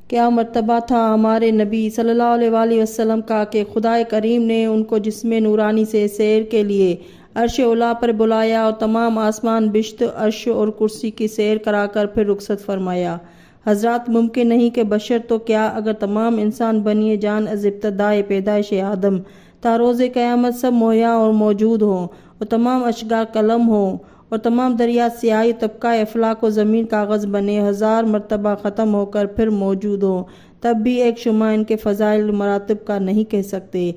کیا مرتبہ تھا ہمارے نبی صلی اللہ علیہ وآلہ وسلم کا کہ خدا کریم نے ان کو جسم نورانی سے سیر کے لیے عرش اولا پر بلایا اور تمام آسمان بشت عرش اور کرسی کی سیر کرا کر پھر رخصت فرمایا۔ حضرات ممکن نہیں کہ بشر تو کیا اگر تمام انسان بنی جان از ابتدائے پیدائش آدم تا روز قیامت سب مہیا اور موجود ہوں اور تمام اشجار قلم ہوں اور تمام دریا سیاہی طبقہ افلاک و زمین کاغذ بنے 1000 مرتبہ ختم ہو کر پھر موجود ہوں، تب بھی ایک شمع ان کے فضائل مراتب کا نہیں کہہ سکتے۔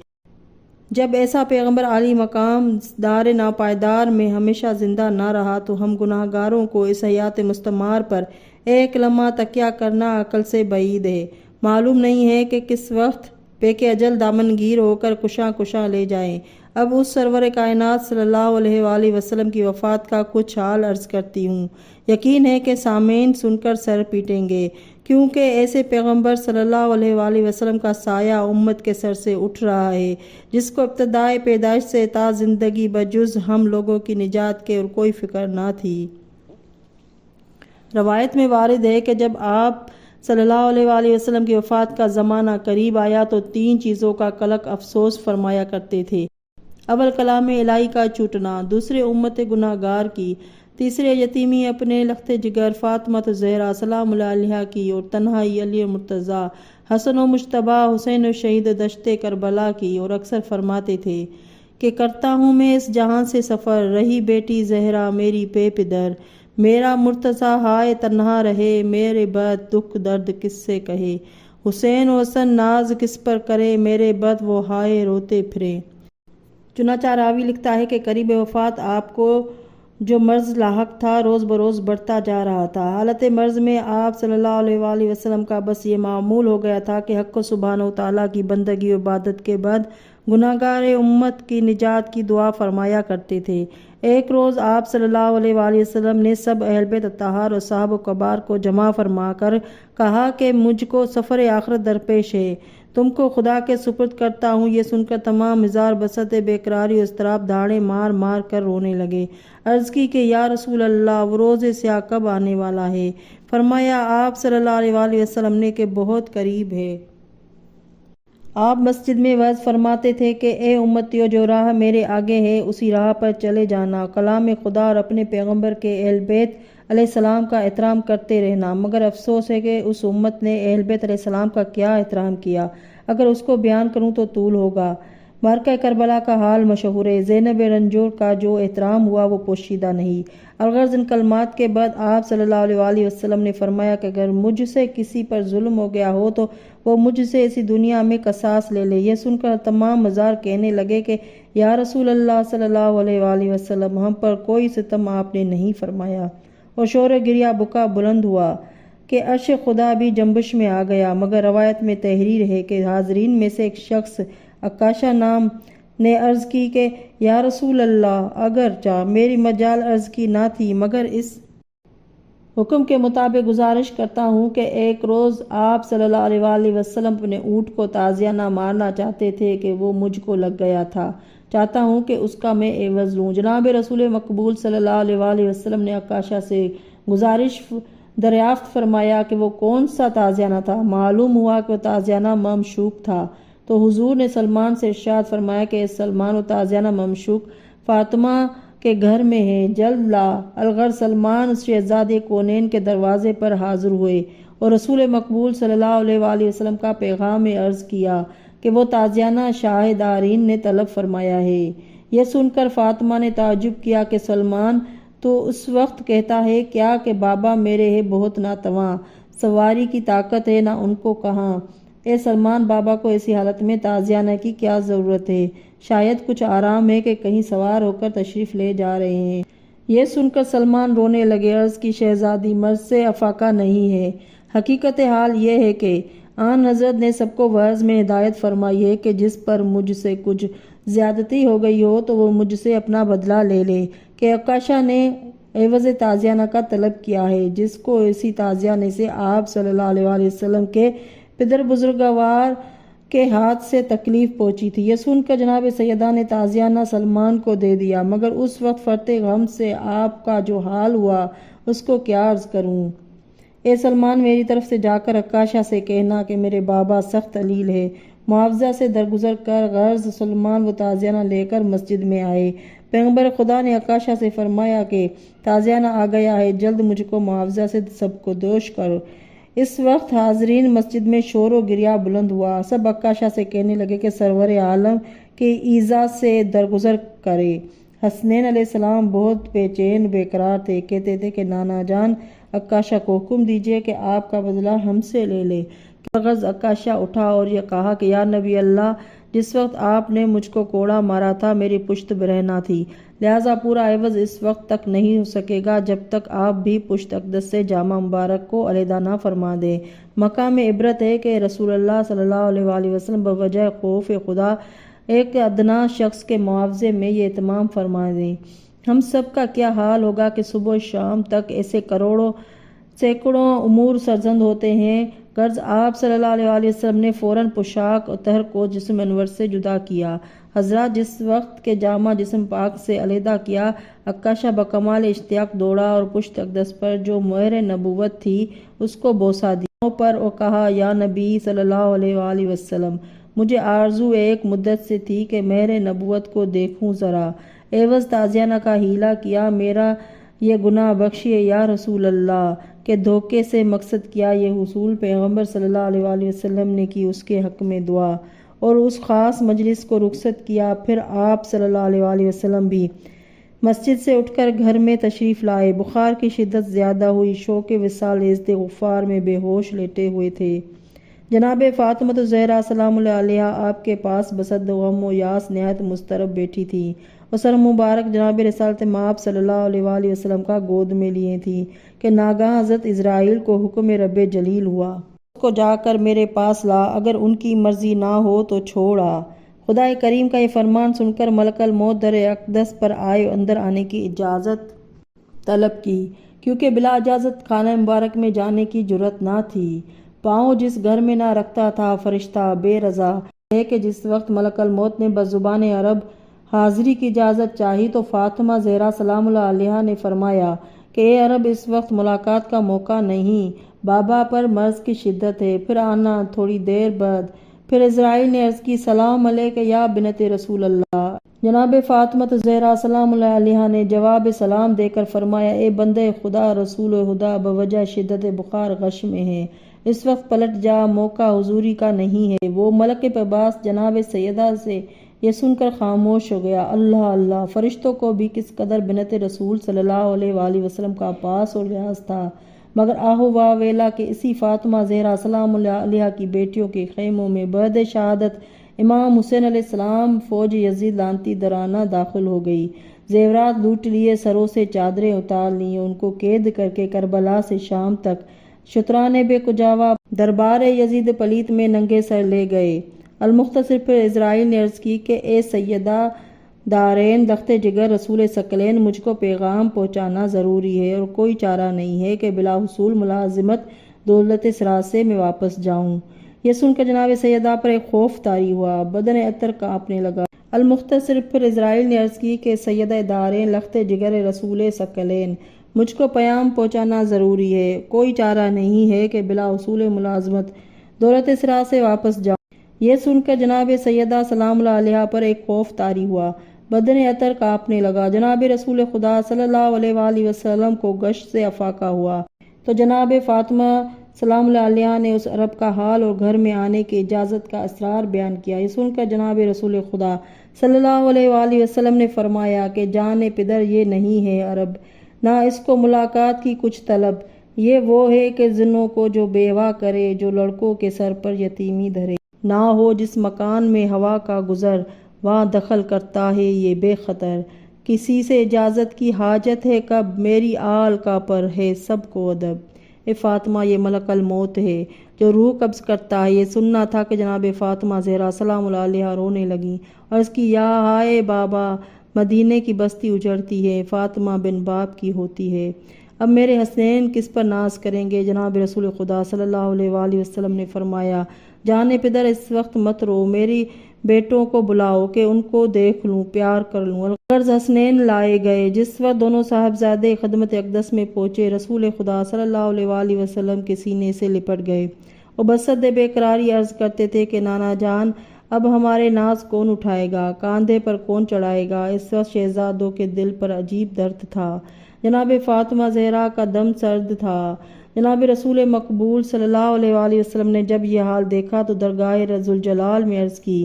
جب ایسا پیغمبر عالی مقام دار ناپائیدار میں ہمیشہ زندہ نہ رہا تو ہم گناہ گاروں کو اس حیات مستمر پر ایک لمحہ تکیہ کرنا عقل سے بعید ہے۔ معلوم نہیں ہے کہ کس وقت پیک اجل دامنگیر ہو کر کشاں لے جائیں۔ اب اس سرور کائنات صلی اللہ علیہ وآلہ وسلم کی وفات کا کچھ حال عرض کرتی ہوں۔ یقین ہے کہ سامعین سن کر سر پیٹیں گے، کیونکہ ایسے پیغمبر صلی اللہ علیہ وآلہ وسلم کا سایہ امت کے سر سے اٹھ رہا ہے جس کو ابتدائے پیدائش سے تا زندگی بجز ہم لوگوں کی نجات کے اور کوئی فکر نہ تھی۔ روایت میں وارد ہے کہ جب آپ صلی اللہ علیہ وآلہ وسلم کی وفات کا زمانہ قریب آیا تو 3 چیزوں کا کلک افسوس فرمایا کرتے تھے۔ اول کلام الہی کا چھوٹنا، دوسرے امت گناہ گار کی، تیسرے یتیمی اپنے لخت جگر فاطمہ زہرا سلام اللہ علیہا کی، اور تنہائی علی مرتضیٰ حسن و مجتبیٰ حسین و شہید دشت کربلا کی۔ اور اکثر فرماتے تھے کہ کرتا ہوں میں اس جہاں سے سفر، رہی بیٹی زہرا میری پے پدر، میرا مرتضیٰ ہائے تنہا رہے، میرے بد دکھ درد کس سے کہے، حسین و حسن ناز کس پر کرے، میرے بد وہ ہائے روتے پھرے۔ چنانچہ راوی لکھتا ہے کہ قریب وفات آپ کو جو مرض لاحق تھا روز بروز بڑھتا جا رہا تھا۔ حالت مرض میں آپ صلی اللہ علیہ وآلہ وسلم کا بس یہ معمول ہو گیا تھا کہ حق سبحانہ و تعالیٰ کی بندگی و عبادت کے بعد گناہ گار امت کی نجات کی دعا فرمایا کرتے تھے۔ ایک روز آپ صلی اللہ علیہ وآلہ وسلم نے سب اہل بیت اطہار اور صحابہ کبار کو جمع فرما کر کہا کہ مجھ کو سفر آخرت درپیش ہے، تم کو خدا کے سپرد کرتا ہوں۔ یہ سن کر تمام ہزار بسط بے قراری و اضطراب دھاڑے مار مار کر رونے لگے۔ عرض کی کہ یا رسول اللہ، وہ روز سیاہ کب آنے والا ہے؟ فرمایا آپ صلی اللہ علیہ وآلہ وسلم نے کہ بہت قریب ہے۔ آپ مسجد میں وعظ فرماتے تھے کہ اے امتیو، جو راہ میرے آگے ہے اسی راہ پر چلے جانا، کلام خدا اور اپنے پیغمبر کے اہل بیت علیہ السلام کا احترام کرتے رہنا۔ مگر افسوس ہے کہ اس امت نے اہل بیت علیہ السلام کا کیا احترام کیا، اگر اس کو بیان کروں تو طول ہوگا۔ معرکہ کربلا کا حال مشہور ہے۔ زینب رنجور کا جو احترام ہوا وہ پوشیدہ نہیں۔ الغرض ان کلمات کے بعد آپ صلی اللہ علیہ وآلہ وسلم نے فرمایا کہ اگر مجھ سے کسی پر ظلم ہو گیا ہو تو وہ مجھ سے اسی دنیا میں قصاص لے لے۔ یہ سن کر تمام مزار کہنے لگے کہ یا رسول اللہ صلی اللہ علیہ وآلہ وسلم، ہم پر کوئی ستم آپ نے نہیں فرمایا۔ اور شور گریہ بکا بلند ہوا کہ عرش خدا بھی جنبش میں آ گیا۔ مگر روایت میں تحریر ہے کہ حاضرین میں سے ایک شخص عکاشہ نام نے عرض کی کہ یا رسول اللہ، اگرچہ میری مجال عرض کی نہ تھی مگر اس حکم کے مطابق گزارش کرتا ہوں کہ ایک روز آپ صلی اللہ علیہ وآلہ وسلم اپنے اونٹ کو تازیانہ مارنا چاہتے تھے کہ وہ مجھ کو لگ گیا تھا، چاہتا ہوں کہ اس کا میں عوض لوں۔ جناب رسول مقبول صلی اللہ علیہ وآلہ وسلم نے عکاشہ سے گزارش دریافت فرمایا کہ وہ کون سا تازیانہ تھا۔ معلوم ہوا کہ وہ تازیانہ ممشوق تھا، تو حضور نے سلمان سے ارشاد فرمایا کہ سلمان و تازیانہ ممشوق فاطمہ کے گھر میں ہے، جلد لا۔ الغرض سلمان شہزادے کونین کے دروازے پر حاضر ہوئے اور رسول مقبول صلی اللہ علیہ وآلہ وسلم کا پیغام عرض کیا کہ وہ تازیانہ شاہ دارین نے طلب فرمایا ہے۔ یہ سن کر فاطمہ نے تعجب کیا کہ سلمان تو اس وقت کہتا ہے کیا کہ بابا میرے ہے بہت ناتواں، سواری کی طاقت ہے نہ ان کو کہاں۔ اے سلمان، بابا کو ایسی حالت میں تازیانہ کی کیا ضرورت ہے؟ شاید کچھ آرام ہے کہ کہیں سوار ہو کر تشریف لے جا رہے ہیں۔ یہ سن کر سلمان رونے لگے۔ عرض کی شہزادی مرض سے افاقہ نہیں ہے، حقیقت حال یہ ہے کہ آن حضرت نے سب کو وعظ میں ہدایت فرمائی ہے کہ جس پر مجھ سے کچھ زیادتی ہو گئی ہو تو وہ مجھ سے اپنا بدلہ لے لے، کہ عکاشہ نے عوض تازیانہ کا طلب کیا ہے، جس کو اسی تازیانے سے آپ صلی اللہ علیہ وآلہ وسلم کے پدر بزرگوار کے ہاتھ سے تکلیف پہنچی تھی۔ یہ سن کر جناب سیدہ نے تازیانہ سلمان کو دے دیا، مگر اس وقت فرط غم سے آپ کا جو حال ہوا اس کو کیا عرض کروں۔ اے سلمان، میری طرف سے جا کر عکاشہ سے کہنا کہ میرے بابا سخت علیل ہے۔ معاوضہ سے درگزر کر غرض سلمان وہ تازیانہ لے کر مسجد میں آئے۔ پیغمبر خدا نے عکاشہ سے فرمایا کہ تازیانہ آ گیا ہے، جلد مجھ کو معاوضہ سے سب کو دوش کرو۔ اس وقت حاضرین مسجد میں شور و گریہ بلند ہوا۔ سب عکاشہ سے کہنے لگے کہ سرور عالم کے ایذا سے درگزر کرے۔ حسنین علیہ السلام بہت بے چین بے قرار تھے، کہتے تھے کہ نانا جان، عکاشہ کو حکم دیجیے کہ آپ کا بدلہ ہم سے لے لے۔ غرض عکاشہ اٹھا اور یہ کہا کہ یا نبی اللہ، جس وقت آپ نے مجھ کو کوڑا مارا تھا میری پشت برہنہ تھی، لہٰذا پورا عوض اس وقت تک نہیں ہو سکے گا جب تک آپ بھی پشت اقدس سے جامہ مبارک کو علیحدہ نہ فرما دیں۔ مقام عبرت ہے کہ رسول اللہ صلی اللہ علیہ وآلہ وسلم بوجہ خوف خدا ایک ادنا شخص کے معاوضے میں یہ اہتمام فرما دیں۔ ہم سب کا کیا حال ہوگا کہ صبح و شام تک ایسے کروڑوں سینکڑوں امور سرزند ہوتے ہیں۔ غرض آپ صلی اللہ علیہ وآلہ وسلم نے فوراً پوشاک اور طہر کو جسم انور سے جدا کیا۔ حضرات جس وقت کے جامع جسم پاک سے علیحدہ کیا، عکاشہ بکمال اشتیاق دوڑا اور پشت اقدس پر جو مہر نبوت تھی اس کو بوسہ دیا پر اور کہا یا نبی صلی اللہ علیہ وآلہ وسلم، مجھے آرزو ایک مدت سے تھی کہ مہر نبوت کو دیکھوں ذرا۔ عوض تازیانہ کا حیلہ کیا، میرا یہ گناہ بخشیے یا رسول اللہ، کہ دھوکے سے مقصد کیا یہ حصول پیغمبر صلی اللہ علیہ وآلہ وسلم نے کی اس کے حق میں دعا اور اس خاص مجلس کو رخصت کیا۔ پھر آپ صلی اللہ علیہ وآلہ وسلم بھی مسجد سے اٹھ کر گھر میں تشریف لائے۔ بخار کی شدت زیادہ ہوئی، شوق وصال استغفار میں بے ہوش لیٹے ہوئے تھے۔ جناب فاطمہ الزہرا سلام اللہ علیہا آپ کے پاس بصد غم و یاس نہایت مضطرب بیٹھی تھی اور سر مبارک جناب رسالت مآب صلی اللہ علیہ وآلہ وسلم کا گود میں لیے تھی کہ ناگہاں حضرت اسرائیل کو حکم رب جلیل ہوا، اس کو جا کر میرے پاس لا، اگر ان کی مرضی نہ ہو تو چھوڑا۔ خدا کریم کا یہ فرمان سن کر ملک الموت در اقدس پر آئے اور اندر آنے کی اجازت طلب کی، کیونکہ بلا اجازت خانہ مبارک میں جانے کی جرأت نہ تھی۔ پاؤں جس گھر میں نہ رکھتا تھا فرشتہ بے رضا ہے کہ جس وقت ملک الموت نے بزبان عرب حاضری کی اجازت چاہی تو فاطمہ زہرا سلام اللہ علیہا نے فرمایا کہ اے عرب، اس وقت ملاقات کا موقع نہیں، بابا پر مرض کی شدت ہے، پھر آنا تھوڑی دیر بعد۔ پھر اسرائیل نے عرض کی سلام علیک یا بنت رسول اللہ۔ جناب فاطمہ زہرا سلام اللہ علیہا نے جواب سلام دے کر فرمایا اے بندے خدا، رسول خدا بوجہ شدت بخار غش میں ہے، اس وقت پلٹ جا، موقع حضوری کا نہیں ہے۔ وہ ملک پباس جناب سیدہ سے یہ سن کر خاموش ہو گیا۔ اللہ اللہ، فرشتوں کو بھی کس قدر بنت رسول صلی اللہ علیہ وآلہ وسلم کا پاس اور لحاظ تھا، مگر آہو واہ ویلا کہ اسی فاطمہ زہرا سلام اللہ علیہا کی بیٹیوں کے خیموں میں بعد شہادت امام حسین علیہ السلام فوج یزید لعنتی درانہ داخل ہو گئی، زیورات لوٹ لیے، سروں سے چادریں اتار لیں، ان کو قید کر کے کربلا سے شام تک شتران بے کجاوا دربار یزید پلیت میں ننگے سر لے گئے۔ المختصر پھر اسرائیل نے عرض کی کہ اے سیدہ دارین لخت جگر رسول ثقلین، مجھ کو پیغام پہنچانا ضروری ہے اور کوئی چارہ نہیں ہے کہ بلا حصول ملازمت دولت سرا سے میں واپس جاؤں۔ یہ سن کر جناب سیدہ پر ایک خوف طاری ہوا، بدن عطر کانپنے لگا۔ المختصر پھر اسرائیل نے عرض کی کہ سیدہ دارین لخت جگر رسول ثقلین، مجھ کو پیام پہنچانا ضروری ہے، کوئی چارہ نہیں ہے کہ بلا حصول ملازمت دولت سرا سے واپس جاؤں۔ یہ سن کر جناب سیدہ سلام اللہ علیہا پر ایک خوف طاری ہوا، بدن عطر کانپنے لگا۔ جناب رسول خدا صلی اللہ علیہ وآلہ وسلم کو گشت سے افاقہ ہوا تو جناب فاطمہ سلام اللہ علیہا نے اس عرب کا حال اور گھر میں آنے کی اجازت کا اسرار بیان کیا۔ یہ سن کر جناب رسول خدا صلی اللہ علیہ وآلہ وسلم نے فرمایا کہ جان پدر یہ نہیں ہے عرب، نہ اس کو ملاقات کی کچھ طلب، یہ وہ ہے کہ زنوں کو جو بیوہ کرے، جو لڑکوں کے سر پر یتیمی دھرے، نہ ہو جس مکان میں ہوا کا گزر، وہاں دخل کرتا ہے یہ بے خطر، کسی سے اجازت کی حاجت ہے کب، میری آل کا پر ہے سب کو ادب۔ اے فاطمہ، یہ ملک الموت ہے جو روح قبض کرتا ہے۔ یہ سننا تھا کہ جناب فاطمہ زہرا سلام اللہ علیہا رونے لگیں اور اس کی یا ہائے بابا، مدینے کی بستی اجڑتی ہے، فاطمہ بن باپ کی ہوتی ہے، اب میرے حسنین کس پر ناز کریں گے۔ جناب رسول خدا صلی اللہ علیہ وآلہ وسلم نے فرمایا جان پدر، اس وقت مت رو، میری بیٹوں کو بلاؤ کہ ان کو دیکھ لوں، پیار کر لوں۔ الغرض حسنین لائے گئے۔ جس وقت دونوں صاحبزادے خدمت اقدس میں پہنچے، رسول خدا صلی اللہ علیہ وآلہ وسلم کے سینے سے لپٹ گئے اور بصد بے قراری عرض کرتے تھے کہ نانا جان، اب ہمارے ناز کون اٹھائے گا، کاندھے پر کون چڑھائے گا؟ اس وقت شہزادوں کے دل پر عجیب درد تھا۔ جناب فاطمہ زہرا کا دم سرد تھا۔ جناب رسول مقبول صلی اللہ علیہ وآلہ وسلم نے جب یہ حال دیکھا تو درگاہ ذوالجلال میں عرض کی،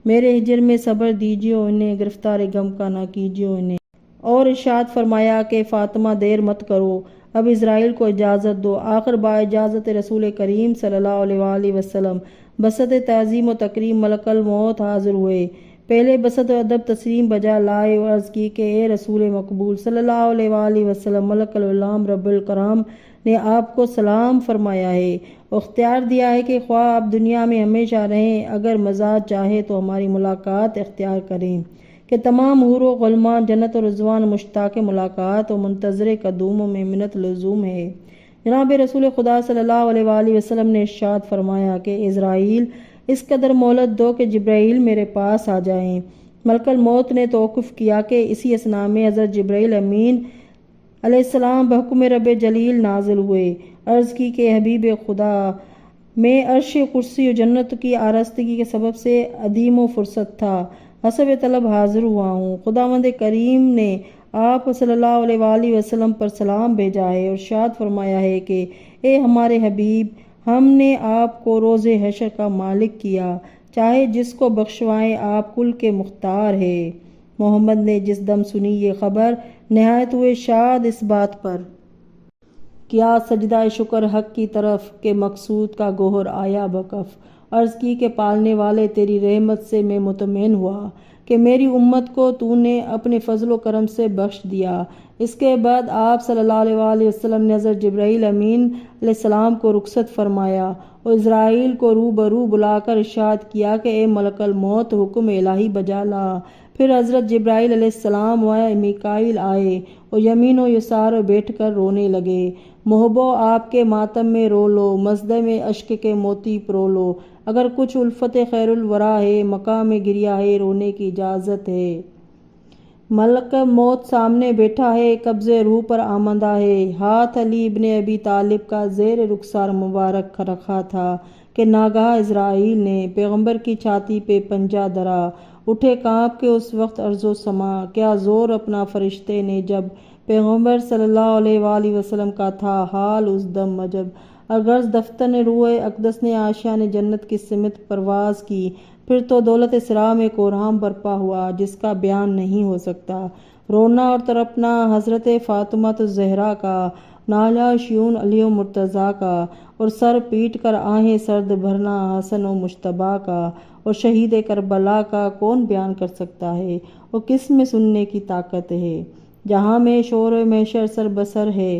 میرے ہجر میں صبر دیجیے، انہیں گرفتار غم کا نہ کیجیے انہیں، اور ارشاد فرمایا کہ فاطمہ دیر مت کرو، اب اسرائیل کو اجازت دو۔ آخر با اجازت رسول کریم صلی اللہ علیہ وآلہ وسلم بسط تعظیم و تکریم ملک الموت حاضر ہوئے۔ پہلے بسط و ادب تسلیم بجا لائے اور عرض کی کہ اے رسول مقبول صلی اللہ علیہ وآلہ وسلم، ملک العلام رب الکرام نے آپ کو سلام فرمایا ہے، اختیار دیا ہے کہ خواہ آپ دنیا میں ہمیشہ رہیں، اگر مزاج چاہے تو ہماری ملاقات اختیار کریں، کہ تمام حور و غلمان جنت و رضوان مشتاق ملاقات و منتظر قدوم و منت لزوم ہے۔ جناب رسول خدا صلی اللہ علیہ وآلہ وسلم نے ارشاد فرمایا کہ اسرائیل، اس قدر مہلت دو کہ جبرائیل میرے پاس آ جائیں۔ ملک الموت نے توقف کیا کہ اسی اثناء میں حضرت جبرائیل امین علیہ السلام بحکم رب جلیل نازل ہوئے۔ عرض کی کہ حبیب خدا، میں عرش کرسی و جنت کی آراستگی کے سبب سے عدیم و فرصت تھا، حسب طلب حاضر ہوا ہوں۔ خداوند کریم نے آپ صلی اللہ علیہ وآلہ وسلم پر سلام بھیجا ہے اور ارشاد فرمایا ہے کہ اے ہمارے حبیب، ہم نے آپ کو روز حشر کا مالک کیا، چاہے جس کو بخشوائیں، آپ کل کے مختار ہے۔ محمد نے جس دم سنی یہ خبر، نہایت ہوئے شاد اس بات پر، کیا سجدہ شکر حق کی طرف کہ مقصود کا گوہر آیا بکف۔ عرض کی کہ پالنے والے، تیری رحمت سے میں مطمئن ہوا کہ میری امت کو تو نے اپنے فضل و کرم سے بخش دیا۔ اس کے بعد آپ صلی اللہ علیہ وآلہ وسلم نے حضرت جبرائیل امین علیہ السلام کو رخصت فرمایا اور اسرائیل کو روبرو بلا کر ارشاد کیا کہ اے ملک الموت، حکم الہی بجا لا۔ پھر حضرت جبرائیل علیہ السلام و میکائیل آئے اور یمین و یسار بیٹھ کر رونے لگے۔ محبو، آپ کے ماتم میں رو لو، مزدے میں اشک کے موتی پرو لو، اگر کچھ الفت خیر الورا ہے، مقام گریہ ہے، رونے کی اجازت ہے۔ ملک موت سامنے بیٹھا ہے، قبض روح پر آمدہ ہے۔ ہاتھ علی ابن ابی طالب کا زیر رخسار مبارک رکھا تھا کہ ناگہاں اسرائیل نے پیغمبر کی چھاتی پہ پنجہ دھرا۔ اٹھے کانپ کے اس وقت ارض و سما، کیا زور اپنا فرشتے نے جب پیغمبر صلی اللہ علیہ وآلہ وسلم کا تھا حال اس دم عجب۔ اگرچہ دفتر روح اقدس نے آشیان جنت کی سمت پرواز کی، پھر تو دولت اسراء میں کوہرام برپا ہوا جس کا بیان نہیں ہو سکتا۔ رونا اور تڑپنا حضرت فاطمہ الزہرا کا، نالہ شیون علی و مرتضیٰ کا، اور سر پیٹ کر آہیں سرد بھرنا حسن و مجتبیٰ کا اور شہید کربلا کا کون بیان کر سکتا ہے اور کس میں سننے کی طاقت ہے؟ جہاں میں شور و محشر سر بسر ہے،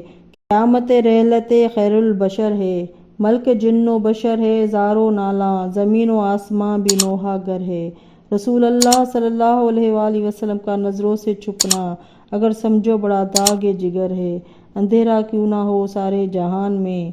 قیامت رحلت خیر البشر ہے، ملک جن و بشر ہے، زار و نالاں، زمین و آسماں بھی نوحہ گر ہے۔ رسول اللہ صلی اللہ علیہ وآلہ وسلم کا نظروں سے چھپنا اگر سمجھو بڑا داغ جگر ہے، اندھیرا کیوں نہ ہو سارے جہان میں،